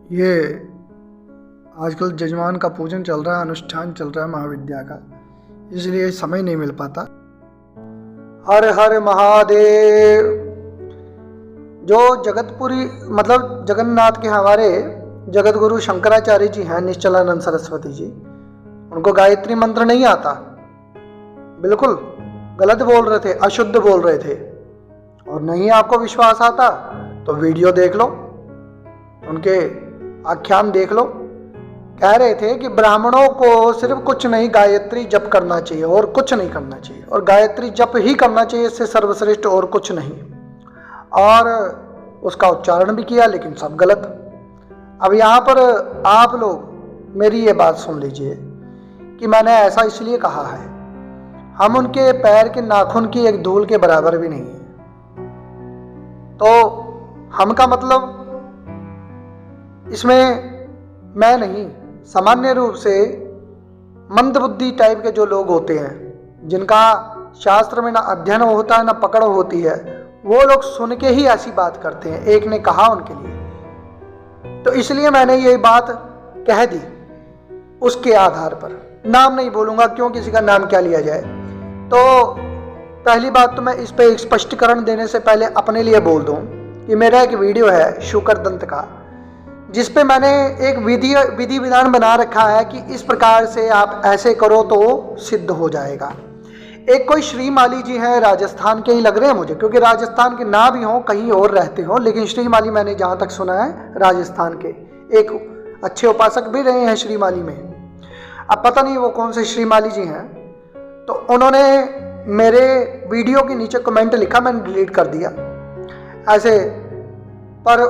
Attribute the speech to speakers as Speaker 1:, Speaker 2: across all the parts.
Speaker 1: ये आजकल जजमान का पूजन चल रहा है, अनुष्ठान चल रहा है महाविद्या का, इसलिए समय नहीं मिल पाता। हर हर महादेव। जो जगतपुरी मतलब जगन्नाथ के हमारे जगत गुरु शंकराचार्य जी हैं, निश्चलानंद सरस्वती जी, उनको गायत्री मंत्र नहीं आता, बिल्कुल गलत बोल रहे थे, अशुद्ध बोल रहे थे। और नहीं आपको विश्वास आता तो वीडियो देख लो, उनके आख्यान देख लो। कह रहे थे कि ब्राह्मणों को सिर्फ कुछ नहीं गायत्री जप करना चाहिए और कुछ नहीं करना चाहिए, और गायत्री जप ही करना चाहिए, इससे सर्वश्रेष्ठ और कुछ नहीं। और उसका उच्चारण भी किया, लेकिन सब गलत। अब यहाँ पर आप लोग मेरी ये बात सुन लीजिए कि मैंने ऐसा इसलिए कहा है, हम उनके पैर के नाखून की एक धूल के बराबर भी नहीं है। तो हम का मतलब इसमें मैं नहीं, सामान्य रूप से मंदबुद्धि टाइप के जो लोग होते हैं, जिनका शास्त्र में ना अध्ययन होता है ना पकड़ होती है, वो लोग सुन के ही ऐसी बात करते हैं। एक ने कहा उनके लिए, तो इसलिए मैंने ये बात कह दी। उसके आधार पर नाम नहीं बोलूंगा, क्यों किसी का नाम क्या लिया जाए। तो पहली बात तो मैं इस पे एक स्पष्टीकरण देने से पहले अपने लिए बोल दूं कि मेरा एक वीडियो है शुकर दंत का, जिस पे मैंने एक विधि विधान बना रखा है कि इस प्रकार से आप ऐसे करो तो सिद्ध हो जाएगा। एक कोई श्रीमाली जी हैं, राजस्थान के ही लग रहे हैं मुझे, क्योंकि राजस्थान के ना भी हों, कहीं और रहते हो, लेकिन श्रीमाली मैंने जहाँ तक सुना है राजस्थान के एक अच्छे उपासक भी रहे हैं श्रीमाली में। अब पता नहीं वो कौन से श्रीमाली जी हैं। तो उन्होंने मेरे वीडियो के नीचे कमेंट लिखा, मैंने डिलीट कर दिया ऐसे, पर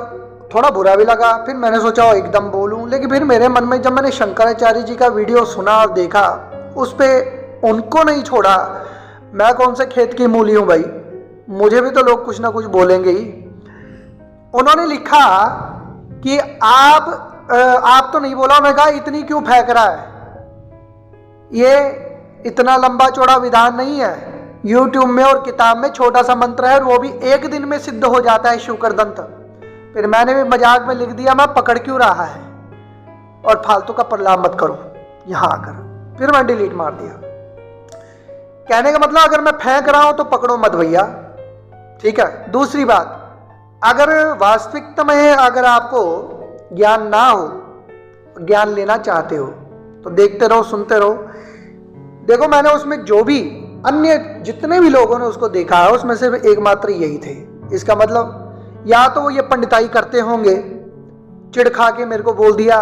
Speaker 1: थोड़ा बुरा भी लगा। फिर मैंने सोचा एकदम बोलूं, लेकिन फिर मेरे मन में जब मैंने शंकराचार्य जी का वीडियो सुना और देखा, उस पर उनको नहीं छोड़ा। मैं कौन से खेत की मूली हूं भाई, मुझे भी तो लोग कुछ ना कुछ बोलेंगे ही। उन्होंने लिखा कि आप तो नहीं बोला, मैं कहा इतनी क्यों फेंक रहा है, ये इतना लंबा चौड़ा विधान नहीं है। यूट्यूब में और किताब में छोटा सा मंत्र है, और वो भी एक दिन में सिद्ध हो जाता है शुकर दंत। फिर मैंने भी मजाक में लिख दिया, मैं पकड़ क्यों रहा है, और फालतू का प्रलाप मत करो यहां आकर। फिर मैं डिलीट मार दिया। कहने का मतलब अगर मैं फेंक रहा हूं तो पकड़ो मत भैया, ठीक है। दूसरी बात, अगर वास्तविकता में अगर आपको ज्ञान ना हो, ज्ञान लेना चाहते हो, तो देखते रहो, सुनते रहो। देखो मैंने उसमें जो भी अन्य जितने भी लोगों ने उसको देखा है, उसमें से एकमात्र यही थे। इसका मतलब या तो वो ये पंडिताई करते होंगे, चिढ़ खा के मेरे को बोल दिया,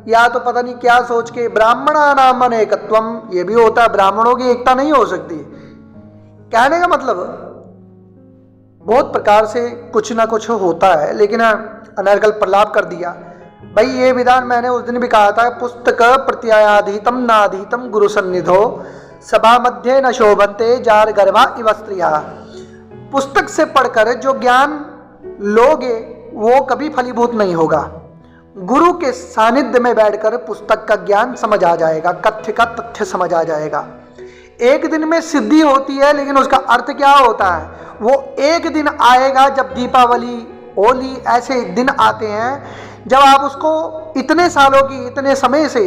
Speaker 1: या तो पता नहीं क्या सोच के ब्राह्मणा नाम अनेकत्वम, ये भी होता है, ब्राह्मणों की एकता नहीं हो सकती। कहने का मतलब बहुत प्रकार से कुछ ना कुछ होता है, लेकिन अनर्गल प्रलाप कर दिया। भाई ये विधान मैंने उस दिन भी कहा था, पुस्तक प्रत्यायाधीतम नाधीतम गुरु सन्निधो सभा मध्य न शोभन्ते जार गर्भा इव स्त्रिया। पुस्तक से पढ़कर जो ज्ञान लोगे वो कभी फलीभूत नहीं होगा। गुरु के सानिध्य में बैठकर पुस्तक का ज्ञान समझ आ जाएगा, कथ्य का तथ्य समझ आ जाएगा। एक दिन में सिद्धि होती है, लेकिन उसका अर्थ क्या होता है, वो एक दिन आएगा जब दीपावली, होली ऐसे दिन आते हैं, जब आप उसको इतने सालों की, इतने समय से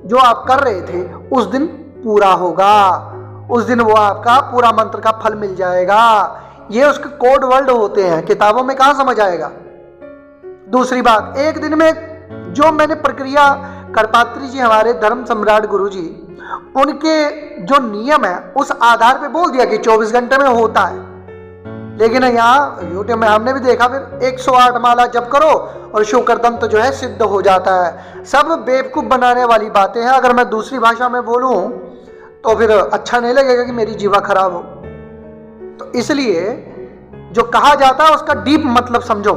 Speaker 1: जो आप कर रहे थे, उस दिन पूरा होगा। उस दिन वो आपका पूरा मंत्र का फल मिल जाएगा। ये उसके कोड वर्ड होते हैं, किताबों में कहाँ समझ आएगा। दूसरी बात, एक दिन में जो मैंने प्रक्रिया करपात्री जी हमारे धर्म सम्राट गुरु जी, उनके जो नियम है उस आधार पे बोल दिया कि 24 घंटे में होता है। लेकिन यहाँ यूट्यूब में हमने भी देखा, फिर 108 माला जप करो और शुकर दंत जो है सिद्ध हो जाता है। सब बेवकूफ बनाने वाली बातें हैं। अगर मैं दूसरी भाषा में बोलूं तो फिर अच्छा नहीं लगेगा कि मेरी जीवा खराब हो। तो इसलिए जो कहा जाता है उसका डीप मतलब समझो।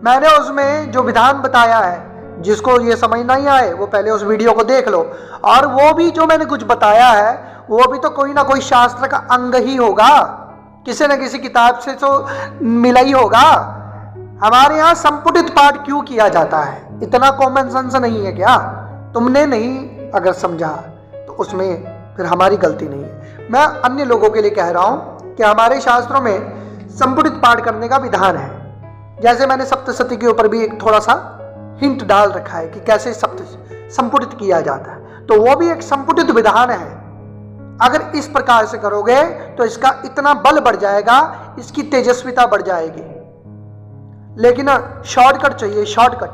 Speaker 1: मैंने उसमें जो विधान बताया है, जिसको ये समझ नहीं आए वो पहले उस वीडियो को देख लो। और वो भी जो मैंने कुछ बताया है, वो भी तो कोई ना कोई शास्त्र का अंग ही होगा, किसी न किसी किताब से तो मिला ही होगा। हमारे यहाँ संपुटित पाठ क्यों किया जाता है, इतना कॉमन सेंस नहीं है क्या? तुमने नहीं अगर समझा तो उसमें फिर हमारी गलती नहीं है। मैं अन्य लोगों के लिए कह रहा हूं कि हमारे शास्त्रों में संपुटित पाठ करने का विधान है। जैसे मैंने सप्तशती के ऊपर भी एक थोड़ा सा हिंट डाल रखा है कि कैसे शब्द संपुटित किया जाता है। तो वो भी एक संपुटित विधान है। अगर इस प्रकार से करोगे तो इसका इतना बल बढ़ जाएगा, इसकी तेजस्विता बढ़ जाएगी। लेकिन शॉर्टकट चाहिए, शॉर्टकट।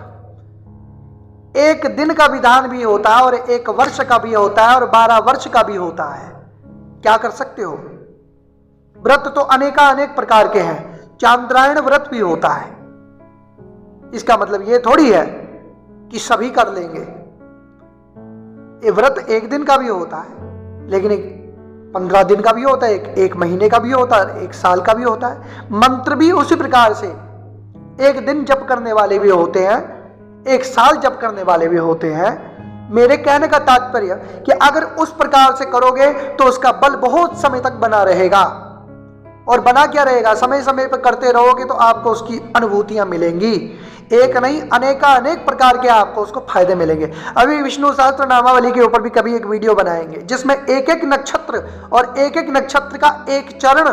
Speaker 1: एक दिन का विधान भी होता है और एक वर्ष का भी होता है और 12 वर्ष का भी होता है। क्या कर सकते हो? व्रत तो अनेक प्रकार के हैं। चांद्रायण व्रत भी होता है। इसका मतलब ये थोड़ी है कि सभी कर लेंगे। ये व्रत एक दिन का भी होता है, लेकिन एक 15 दिन का भी होता है, एक महीने का भी होता है, एक साल का भी होता है। मंत्र भी उसी प्रकार से एक दिन जप करने वाले भी होते हैं, एक साल जप करने वाले भी होते हैं। मेरे कहने का तात्पर्य कि अगर उस प्रकार से करोगे तो उसका बल बहुत समय तक बना रहेगा। और बना क्या रहेगा? समय समय पर करते रहोगे तो आपको उसकी अनुभूतियां मिलेंगी। एक नहीं, अनेक प्रकार के आपको उसको फायदे मिलेंगे। अभी विष्णु सहस्त्र नामावली के ऊपर भी कभी एक वीडियो बनाएंगे, जिसमें एक एक नक्षत्र और एक एक नक्षत्र का एक चरण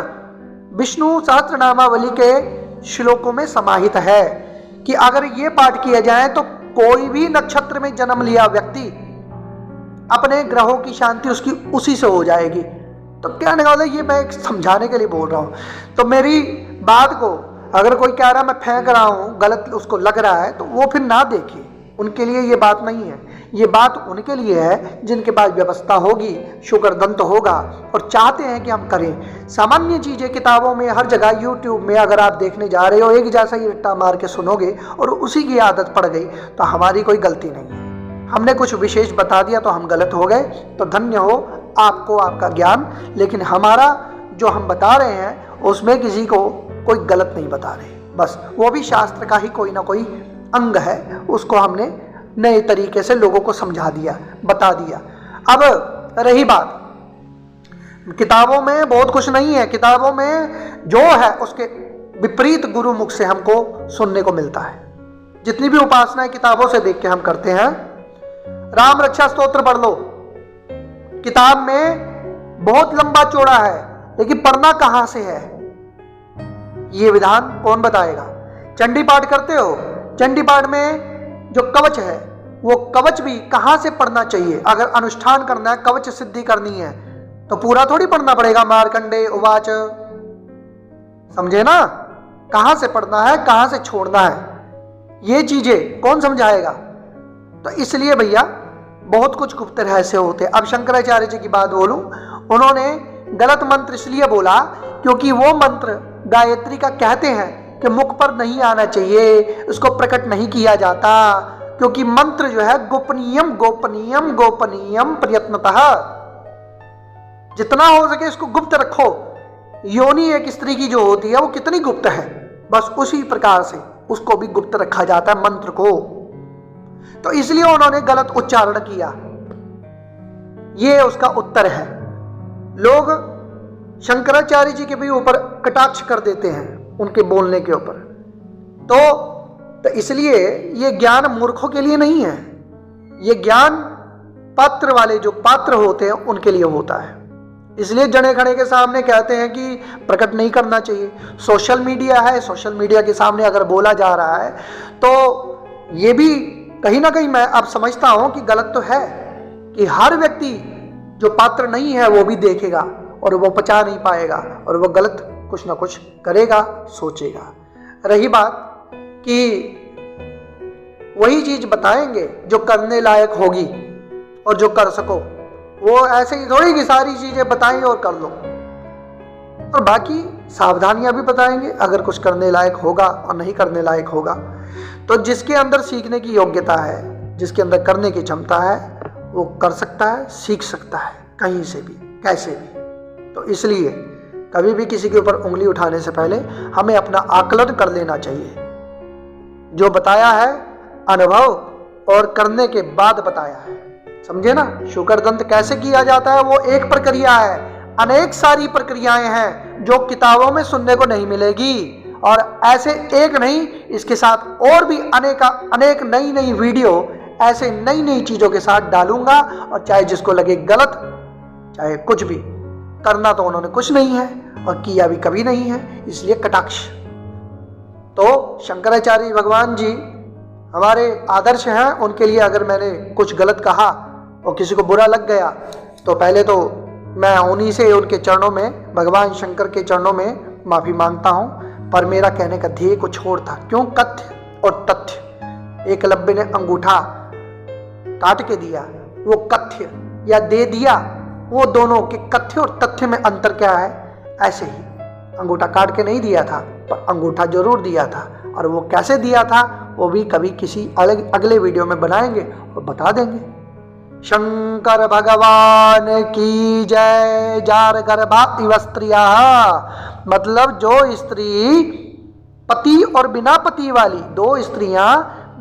Speaker 1: विष्णु सहस्त्र नामावली के श्लोकों में समाहित है कि अगर ये पाठ किया जाए तो कोई भी नक्षत्र में जन्म लिया व्यक्ति अपने ग्रहों की शांति उसकी उसी से हो जाएगी। तो कहने का मतलब ये मैं एक समझाने के लिए बोल रहा हूं। तो मेरी बात को अगर कोई कह रहा मैं फेंक रहा हूं, गलत उसको लग रहा है, तो वो फिर ना देखे। उनके लिए ये बात नहीं है। ये बात उनके लिए है जिनके पास व्यवस्था होगी, शुक्रदंत होगा और चाहते हैं कि हम करें। सामान्य चीजें किताबों में हर जगह, यूट्यूब में अगर आप देखने जा रहे हो, एक जैसा ही रट्टा मार के सुनोगे और उसी की आदत पड़ गई तो हमारी कोई गलती नहीं है। हमने कुछ विशेष बता दिया तो हम गलत हो गए, तो धन्य हो आपको आपका ज्ञान। लेकिन हमारा जो हम बता रहे हैं उसमें किसी को कोई गलत नहीं बता रहे, बस वो भी शास्त्र का ही कोई ना कोई अंग है, उसको हमने नए तरीके से लोगों को समझा दिया, बता दिया। अब रही बात, किताबों में बहुत कुछ नहीं है। किताबों में जो है उसके विपरीत गुरुमुख से हमको सुनने को मिलता है। जितनी भी उपासनाएं किताबों से देख के हम करते हैं, राम रक्षा स्तोत्र पढ़ लो, किताब में बहुत लंबा चौड़ा है, लेकिन पढ़ना कहां से है ये विधान कौन बताएगा? चंडी पाठ करते हो, चंडी पाठ में जो कवच है वो कवच भी कहां से पढ़ना चाहिए? अगर अनुष्ठान करना है, कवच सिद्धि करनी है, तो पूरा थोड़ी पढ़ना पड़ेगा। मार्कंडे उवाच, समझे ना? कहां से पढ़ना है, कहां से छोड़ना है, ये चीजें कौन समझाएगा? तो इसलिए भैया बहुत कुछ गुप्त रहस्य होते हैं। अब शंकराचार्य जी की बात बोलूं, उन्होंने गलत मंत्र इसलिए बोला क्योंकि वो मंत्र गायत्री का कहते हैं कि मुख पर नहीं आना चाहिए, उसको प्रकट नहीं किया जाता, क्योंकि मंत्र जो है गोपनीयम गोपनीयम गोपनीयम प्रयत्नतः, जितना हो सके इसको गुप्त रखो। योनि एक स्त्री की जो होती है वो कितनी गुप्त है, बस उसी प्रकार से उसको भी गुप्त रखा जाता है मंत्र को। तो इसलिए उन्होंने गलत उच्चारण किया, ये उसका उत्तर है। लोग शंकराचार्य जी के भी ऊपर कटाक्ष कर देते हैं उनके बोलने के ऊपर। तो इसलिए ये ज्ञान मूर्खों के लिए नहीं है, ये ज्ञान पात्र वाले जो पात्र होते हैं उनके लिए होता है। इसलिए जने खने के सामने कहते हैं कि प्रकट नहीं करना चाहिए। सोशल मीडिया है, सोशल मीडिया के सामने अगर बोला जा रहा है तो ये भी कहीं ना कहीं मैं अब समझता हूं कि गलत तो है कि हर व्यक्ति जो पात्र नहीं है वो भी देखेगा और वो पचा नहीं पाएगा और वो गलत कुछ ना कुछ करेगा, सोचेगा। रही बात कि वही चीज बताएंगे जो करने लायक होगी और जो कर सको, वो ऐसे ही थोड़ी कि सारी चीजें बताएं और कर लो, और बाकी सावधानियां भी बताएंगे अगर कुछ करने लायक होगा और नहीं करने लायक होगा। तो जिसके अंदर सीखने की योग्यता है, जिसके अंदर करने की क्षमता है, वो कर सकता है, सीख सकता है कहीं से भी, कैसे भी। तो इसलिए कभी भी किसी के ऊपर उंगली उठाने से पहले हमें अपना आकलन कर लेना चाहिए। जो बताया है अनुभव और करने के बाद बताया है, समझे ना? शुक्रदंत कैसे किया जाता है वो एक प्रक्रिया है, अनेक सारी प्रक्रियाएं हैं जो किताबों में सुनने को नहीं मिलेगी। और ऐसे एक नहीं, इसके साथ और भी अनेक नई नई वीडियो ऐसे नई नई चीजों के साथ डालूंगा। और चाहे जिसको लगे गलत, चाहे कुछ भी, करना तो उन्होंने कुछ नहीं है और किया भी कभी नहीं है, इसलिए कटाक्ष। तो शंकराचार्य भगवान जी हमारे आदर्श हैं, उनके लिए अगर मैंने कुछ गलत कहा और किसी को बुरा लग गया तो पहले तो मैं उन्हीं से, उनके चरणों में, भगवान शंकर के चरणों में माफ़ी मांगता हूँ। पर मेरा कहने का ध्येय कुछ और था। क्यों? कथ्य और तथ्य। एकलव्य ने अंगूठा काट के दिया, वो कथ्य, या दे दिया, वो दोनों के कथ्य और तथ्य में अंतर क्या है? ऐसे ही अंगूठा काट के नहीं दिया था, पर अंगूठा जरूर दिया था। और वो कैसे दिया था वो भी कभी किसी अगले वीडियो में बनाएंगे और बता देंगे। शंकर भगवान की जय। जार गर्भा इव स्त्रिया, मतलब जो स्त्री पति और बिना पति वाली, दो स्त्रियां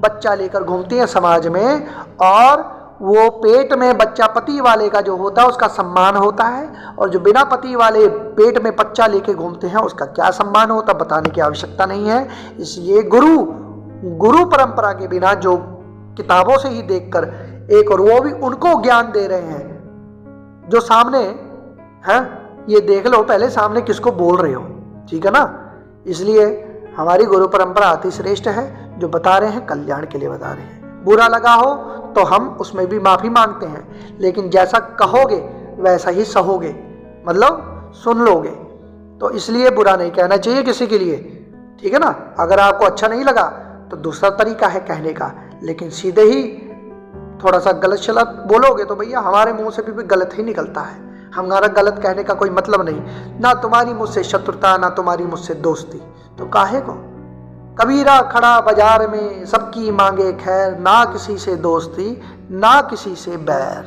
Speaker 1: बच्चा लेकर घूमती हैं समाज में, और वो पेट में बच्चा पति वाले का जो होता है उसका सम्मान होता है, और जो बिना पति वाले पेट में बच्चा लेके घूमते हैं उसका क्या सम्मान होता है बताने की आवश्यकता नहीं है। इसलिए गुरु परंपरा के बिना, जो किताबों से ही देखकर एक, और वो भी उनको ज्ञान दे रहे हैं जो सामने हैं, ये देख लो पहले सामने किसको बोल रहे हो, ठीक है ना। इसलिए हमारी गुरु परंपरा अति श्रेष्ठ है, जो बता रहे हैं कल्याण के लिए बता रहे हैं। बुरा लगा हो तो हम उसमें भी माफ़ी मांगते हैं, लेकिन जैसा कहोगे वैसा ही सहोगे, मतलब सुन लोगे। तो इसलिए बुरा नहीं कहना चाहिए किसी के लिए, ठीक है ना। अगर आपको अच्छा नहीं लगा तो दूसरा तरीका है कहने का, लेकिन सीधे ही थोड़ा सा गलत शलत बोलोगे तो भैया हमारे मुंह से भी गलत ही निकलता है। हमारा गलत कहने का कोई मतलब नहीं, ना तुम्हारी मुझसे शत्रुता, ना तुम्हारी मुझसे दोस्ती, तो काहे को। कबीरा खड़ा बाजार में, सबकी मांगे खैर, ना किसी से दोस्ती ना किसी से बैर।